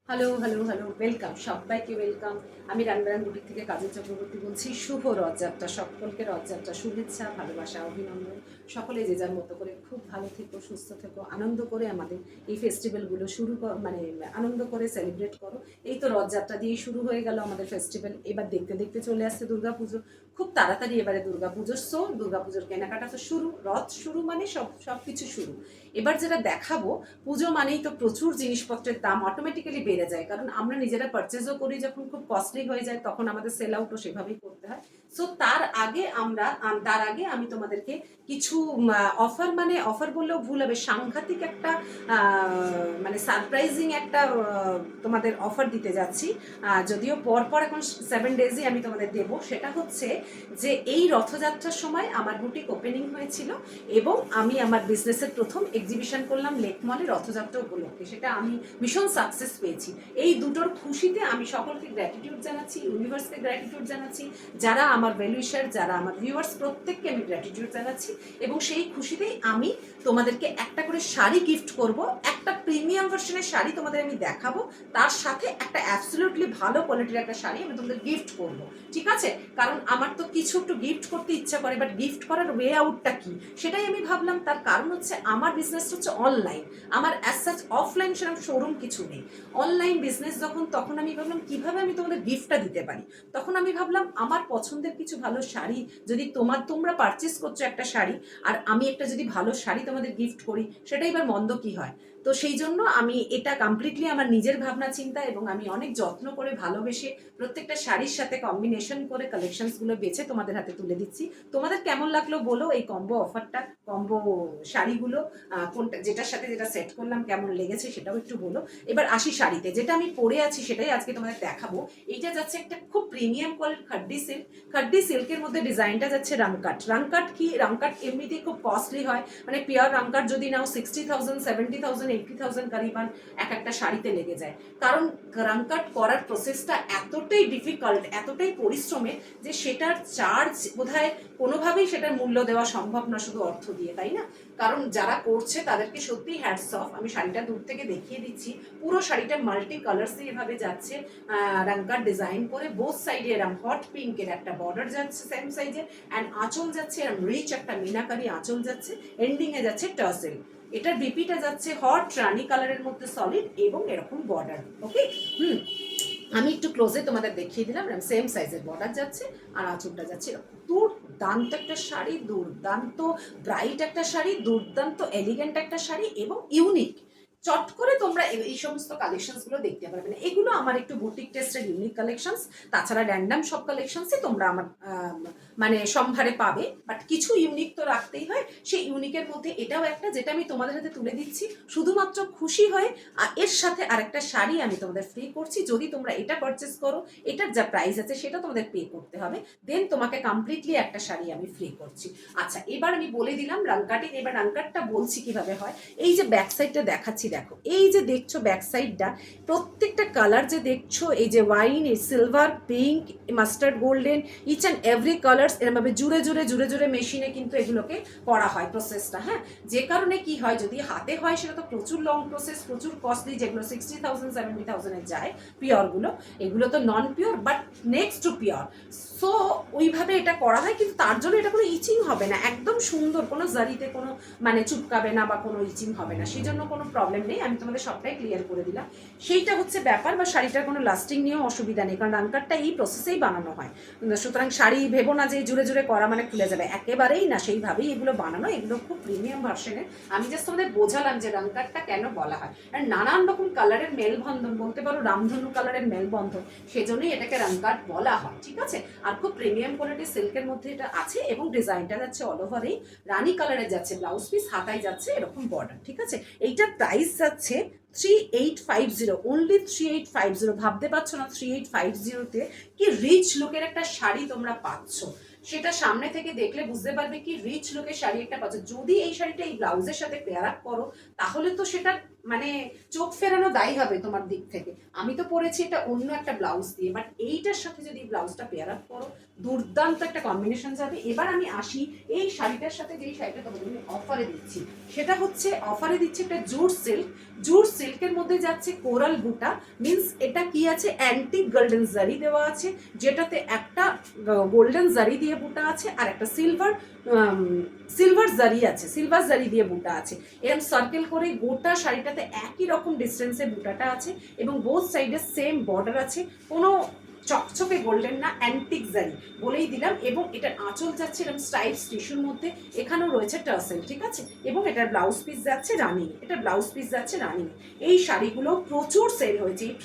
Hello hello hello welcome, সবাইকে welcome. আমি রানবেরান boutique থেকে কাজল চক্রবর্তী বলছি। শুভ রথযাত্রা, সকলকে রথযাত্রা শুভেচ্ছা, ভালোবাসা, অভিনন্দন। সকলে যে যার মতো করে খুব ভালো থেকো, সুস্থ থেকো, আনন্দ করে আমাদের এই ফেস্টিভ্যালগুলো মানে আনন্দ করে সেলিব্রেট করো। এই তো রথযাত্রা দিয়েই শুরু হয়ে গেল আমাদের ফেস্টিভ্যাল। এবার দেখতে দেখতে চলে আসছে দুর্গাপুজো। খুব তাড়াতাড়ি এবারে দুর্গাপুজোর দুর্গাপুজোর কেনাকাটা তো শুরু, রথ শুরু মানে সব কিছু শুরু। এবার যেটা দেখাবো, পুজো মানেই তো প্রচুর জিনিসপত্রের দাম অটোমেটিক্যালি বেড়ে যায়, কারণ আমরা নিজেরা পারচেজও করি, যখন খুব কস্টলি হয়ে যায় তখন আমাদের সেল আউটও সেভাবেই করতে হয়। সো তার আগে আমি তোমাদেরকে কিছু অফার, মানে অফার বললেও ভুল হবে, সাংঘাতিক একটা মানে সারপ্রাইজিং একটা তোমাদের অফার দিতে যাচ্ছি। যদিও পরপর এখন 7 ডেজই আমি তোমাদের দেবো। সেটা হচ্ছে যে এই রথযাত্রার সময় আমার বুটিক ওপেনিং হয়েছিল এবং আমি আমার বিজনেসের প্রথম এক্সিবিশন করলাম লেক মলে রথযাত্রা উপলক্ষে। সেটা আমি ভীষণ সাকসেস পেয়েছি। এই দুটোর খুশিতে আমি সকলকে গ্র্যাটিটিউড জানাচ্ছি, ইউনিভার্সকে গ্র্যাটিটিউড জানাচ্ছি, যারা আমার ভ্যালুইশার, যারা আমার ভিউয়ার্স, প্রত্যেককে আমি গ্র্যাটিটিউড জানাচ্ছি। এবং সেই খুশিতেই আমি তোমাদেরকে একটা করে শাড়ি গিফট করব, একটা প্রিমিয়াম ভার্সনের শাড়ি তোমাদের আমি দেখাবো, তার সাথে একটা অ্যাবসলিউটলি ভালো কোয়ালিটির একটা শাড়ি আমি তোমাদের গিফট করব। ঠিক আছে? কারণ আমার তো কিছু একটু গিফট করতে ইচ্ছা করে, বাট গিফট করার ওয়ে আউটটা কি সেটাই আমি ভাবলাম। তার কারণ হচ্ছে আমার বিজনেসটা হচ্ছে অনলাইন, আমার অ্যাজ সাচ অফলাইন সেরকম শোরুম কিছু নেই। অনলাইন বিজনেস তখন আমি ভাবলাম কিভাবে আমি তোমাদের গিফটটা দিতে পারি। তখন আমি ভাবলাম আমার পছন্দের কিছু ভালো শাড়ি, যদি তোমরা পারচেস করছো একটা শাড়ি, আর আমি একটা যদি ভালো শাড়ি তোমাদের গিফট করি, সেটাই এবার মন্দ কি হয়। তো সেই জন্য আমি এটা কমপ্লিটলি আমার নিজের ভাবনা চিন্তা, এবং আমি অনেক যত্ন করে ভালোবেসে প্রত্যেকটা শাড়ির সাথে কম্বিনেশন করে কালেকশনসগুলো বেছে তোমাদের হাতে তুলে দিচ্ছি। তোমাদের কেমন লাগলো বলো এই কম্বো অফারটা, কম্বো শাড়িগুলো, কোনটা যেটার সাথে যেটা সেট করলাম কেমন লেগেছে সেটাও একটু বলো। এবার আসি শাড়িতে, যেটা আমি পরে আছি সেটাই আজকে তোমাদের দেখাবো। এইটা যাচ্ছে একটা খুব প্রিমিয়াম কোয়ালিটির খাড্ডি সিল্কের মধ্যে ডিজাইনটা যাচ্ছে রাংকাট। রাংকাট এমনিতেই খুব কস্টলি হয়, মানে পিওর রাংকাট যদি নাও 60,000, 70,000, 80,000 কারিবান এক একটা শাড়িতে লেগে যায়। কারণ রাংকাট করার প্রসেসটা এতটাই ডিফিকাল্ট, এতটাই পরিশ্রমের, যে সেটার চার্জ বোধহয় কোনোভাবেই সেটার মূল্য দেওয়া সম্ভব না শুধু অর্থ দিয়ে, তাই না? কারণ যারা করছে তাদেরকে সত্যি হ্যাটস অফ। আমি শাড়িটা দূর থেকে দেখিয়ে দিচ্ছি। পুরো শাড়িটা মাল্টি কালার্সে এভাবে যাচ্ছে, রাঙ্কার ডিজাইন করে, বোথ সাইডে এরম হট পিঙ্কের একটা বর্ডার যাচ্ছে সেম সাইজে, অ্যান্ড আঁচল যাচ্ছে এরম রিচ একটা মিনাকারি আঁচল যাচ্ছে, এন্ডিং এ যাচ্ছে টার্সেল। এটার বিপিটা যাচ্ছে হট রানি কালারের মধ্যে সলিড এবং এরকম বর্ডার। ওকে, আমি একটু ক্লোজে তোমাদের দেখিয়ে দিলাম। সেম সাইজের বর্ডার যাচ্ছে আর আঁচলটা যাচ্ছে এরকম। দুর্দান্ত একটা শাড়ি, দুর্দান্ত ব্রাইট একটা শাড়ি, দুর্দান্ত এলিগেন্ট একটা শাড়ি এবং ইউনিক। চট করে তোমরা এই সমস্ত কালেকশনস গুলো দেখতে পারবে না। এগুলো আমার একটু বুটিক টেস্টের ইউনিক কালেকশনস। তাছাড়া র্যান্ডাম সব কালেকশনসই তোমরা আমার মানে সম্ভারে পাবে, বাট কিছু ইউনিক তো রাখতেই হয়। সেই ইউনিকের মধ্যে এটাও একটা, যেটা আমি তোমাদের হাতে তুলে দিচ্ছি শুধুমাত্র খুশি হয়ে। আর এর সাথে আরেকটা শাড়ি আমি তোমাদের ফ্রি করছি, যদি তোমরা এটা পারচেস করো, এটার যা প্রাইস আছে সেটা তোমাদের পে করতে হবে, দেন তোমাকে কমপ্লিটলি একটা শাড়ি আমি ফ্রি করছি। আচ্ছা, এবার আমি বলে দিলাম রাংকাটিং। এবার রাংকাটটা বলছি কিভাবে হয়। এই যে ব্যাক সাইডটা দেখাচ্ছি, দেখো এই যে দেখছো ব্যাক সাইডটা, প্রত্যেকটা কালার যে দেখছো, এই যে ওয়াইন, এই silver, pink, mustard, golden, each and every colours এরমভাবে জুড়ে জুড়ে জুড়ে জুড়ে মেশিনে কিন্তু এগুলোকে করা হয় প্রসেসটা। হ্যাঁ, যে কারণে কি হয়, যদি হাতে হয় সেটা তো প্রচুর লং প্রসেস, প্রচুর কস্টলি, যেগুলো 60,000, 70,000 যায় পিওরগুলো। এগুলো তো non pure but next to pure. So ওইভাবে এটা করা হয়, কিন্তু তার জন্য এটা কোনো ইচিং হবে না, একদম সুন্দর, কোনো জারিতে কোনো মানে চুপকাবে না বা কোনো ইচিং হবে না, সেই জন্য কোনো প্রবলেম নেই। আমি তোমাদের সবটাই ক্লিয়ার করে দিলাম। সেইটা হচ্ছে ব্যাপার। বা শাড়িটার কোনো লাস্টিং নিয়েও অসুবিধা নেই, কারণ রানকাটটা এই প্রসেসেই বানানো হয়। সুতরাং শাড়ি ভেবো না যে জুড়ে জুড়ে করা মানে খুলে যাবে, একেবারেই না, সেইভাবেই এগুলো বানানো। এগুলো খুব প্রিমিয়াম ভার্সনের। আমি জাস্ট তোমাদের বোঝালাম যে রানকাটটা কেন বলা হয়। আর নানান রকম কালারের মেলবন্ধন, বলতে পারো রামধনু কালারের মেলবন্ধন, সেজন্যই এটাকে রানকাট বলা হয়। ঠিক আছে? আর খুব প্রিমিয়াম কোয়ালিটির সিল্কের মধ্যে এটা আছে, এবং ডিজাইনটা যাচ্ছে অল ওভার এই রানী কালারে যাচ্ছে ব্লাউজ পিস, হাতায় যাচ্ছে এরকম বর্ডার। ঠিক আছে? এইটার প্রাইস যাচ্ছে 3850, অনলি 3850। ভাবতে পারছো না 3850-তে কি রিচ লুকের একটা শাড়ি তোমরা পাচ্ছ। সেটা সামনে থেকে দেখলে বুঝতে পারবে কি রিচ লুকের শাড়ি একটা পাচ্ছ। যদি এই শাড়িটা এই ব্লাউজের সাথে পেয়ার আপ করো, তাহলে তো সেটা মানে চোখ ফেরানো দায়ী হবে তোমার দিক থেকে। আমি তো পরেছি এটা অন্য একটা ব্লাউজ দিয়ে, বাট এইটার সাথে যদি ব্লাউজটা পেয়ার আপ করো দুর্দান্ত একটা কম্বিনেশন যাবে। এবার আমি আসি এই শাড়িটার সাথে, যেই শাড়িটা তোমাদের আমি অফারে দিচ্ছি সেটা হচ্ছে, অফারে দিচ্ছি একটা জুট সিল্ক। জুট সিল্কের মধ্যে যাচ্ছে কোরাল বুটা, মিন্স এটা কি আছে, অ্যান্টিক গোল্ডেন জারি দেওয়া আছে, যেটাতে একটা গোল্ডেন জারি দিয়ে বুটা আছে আর একটা সিলভার জারি আছে, সিলভার জারি দিয়ে বুটা আছে। এরকম সার্কেল করে গোটা শাড়িটাতে একই রকম ডিস্টেন্সে বুটাটা আছে এবং বোথ সাইডে সেম বর্ডার আছে, কোনো চকচকে গোল্ডেন না, অ্যান্টিক জারি বলেই দিলাম। এবং এটার আঁচল যাচ্ছে এরকম স্ট্রাইপস টিস্যুর মধ্যে, এখানেও রয়েছে টার্সেল, ঠিক আছে। এবং এটার ব্লাউজ পিস যাচ্ছে রানিং, এটা ব্লাউজ পিস যাচ্ছে রানিং। এই শাড়িগুলো প্রচুর সেল হয়েছে, এই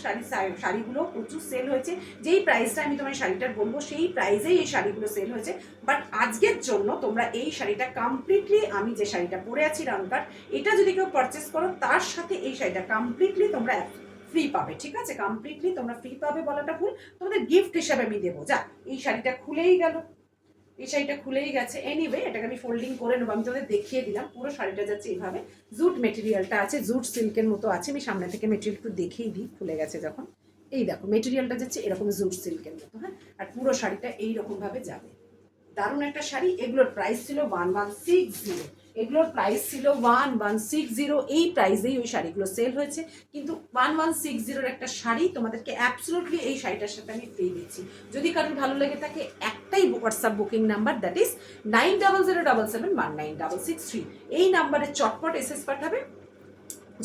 শাড়িগুলো প্রচুর সেল হয়েছে। যেই প্রাইসটা আমি তোমার শাড়িটার বলবো সেই প্রাইসেই এই শাড়িগুলো সেল হয়েছে। বাট আজকের জন্য তোমরা এই শাড়িটা কমপ্লিটলি, আমি যে শাড়িটা পরে আছি রানকার, এটা যদি কেউ পারচেস করো তার সাথে এই শাড়িটা কমপ্লিটলি তোমরা ফ্রি পাবে, ঠিক আছে। কমপ্লিটলি তোমরা ফ্রি পাবে বলাটা ভুল, তোমাদের গিফট হিসাবে আমি দেবো। যা, এই শাড়িটা খুলেই গেল, এই শাড়িটা খুলেই গেছে। এনিওয়ে এটাকে আমি ফোল্ডিং করে নেবো, আমি তোমাদের দেখিয়ে দিলাম। পুরো শাড়িটা যাচ্ছে এইভাবে, জুট মেটেরিয়ালটা আছে, জুট সিল্কের মতো আছে। আমি সামনে থেকে মেটেরিয়াল একটু দেখিয়ে দিই, খুলে গেছে যখন। এই দেখো মেটেরিয়ালটা যাচ্ছে এরকম জুট সিল্কের মতো, হ্যাঁ। আর পুরো শাড়িটা এইরকম ভাবে যাবে। দারুণ একটা শাড়ি। এগুলোর প্রাইস ছিল 1160, এগুলোর প্রাইস ছিল 1160। এই প্রাইসেই ওই শাড়িগুলো সেল হয়েছে, কিন্তু 1160 একটা শাড়ি তোমাদেরকে অ্যাবসলুটলি এই শাড়িটার সাথে আমি ফ্রি দিচ্ছি। যদি কারোর ভালো লেগে থাকে একটাই WhatsApp booking number, that is 900777196663। এই নাম্বারে চটপট এসএস পাঠাবে।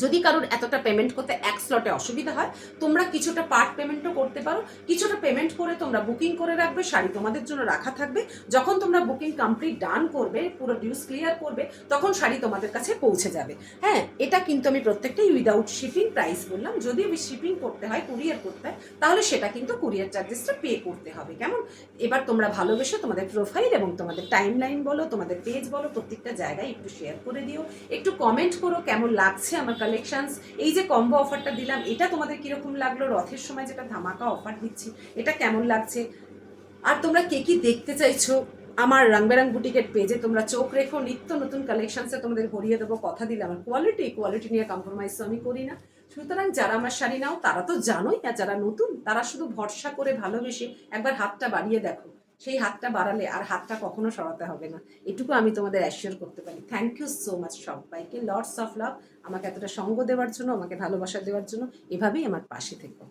যদি কারোর এতটা পেমেন্ট করতে এক স্লটে অসুবিধা হয়, তোমরা কিছুটা পার্ট পেমেন্টও করতে পারো, কিছুটা পেমেন্ট করে তোমরা বুকিং করে রাখবে, শাড়ি তোমাদের জন্য রাখা থাকবে। যখন তোমরা বুকিং কমপ্লিট ডান করবে, পুরো ডিউস ক্লিয়ার করবে, তখন শাড়ি তোমাদের কাছে পৌঁছে যাবে। হ্যাঁ, এটা কিন্তু আমি প্রত্যেকটাই উইদাউট শিপিং প্রাইস বললাম। যদি শিপিং করতে হয়, কুরিয়ার করতে হয়, তাহলে সেটা কিন্তু কুরিয়ার চার্জেসটা পে করতে হবে, কেমন। এবার তোমরা ভালোবেসে তোমাদের প্রোফাইল এবং তোমাদের টাইম লাইন বলো, তোমাদের পেজ বলো, প্রত্যেকটা জায়গায় একটু শেয়ার করে দিও, একটু কমেন্ট করো কেমন লাগছে আমার কালেকশনস। এই যে কম্বো অফারটা দিলাম, এটা তোমাদের কিরকম লাগলো, রথের সময় যেটা ধামাকা অফার দিচ্ছি এটা কেমন লাগছে, আর তোমরা কে কি দেখতে চাইছো আমার রং বেরং বুটিকের পেজে তোমরা চোখ রেখো। নিত্য নতুন কালেকশনসে তোমাদের ভরিয়ে দেবো, কথা দিলাম। আর কোয়ালিটি নিয়ে কম্প্রোমাইজ আমি করি না। সুতরাং যারা আমার শাড়ি নাও তারা তো জানোই, আর যারা নতুন তারা শুধু ভরসা করে ভালোবেসে একবার হাতটা বাড়িয়ে দেখো। সেই হাতটা বাড়ালে আর হাতটা কখনো সরাতে হবে না, এটুকু আমি তোমাদের অ্যাসিওর করতে পারি। থ্যাংক ইউ সো মাচ সবাইকে, লটস অফ লাভ। আমাকে এতটা সঙ্গ দেওয়ার জন্য, আমাকে ভালোবাসা দেওয়ার জন্য। এভাবেই আমার পাশে থেকো।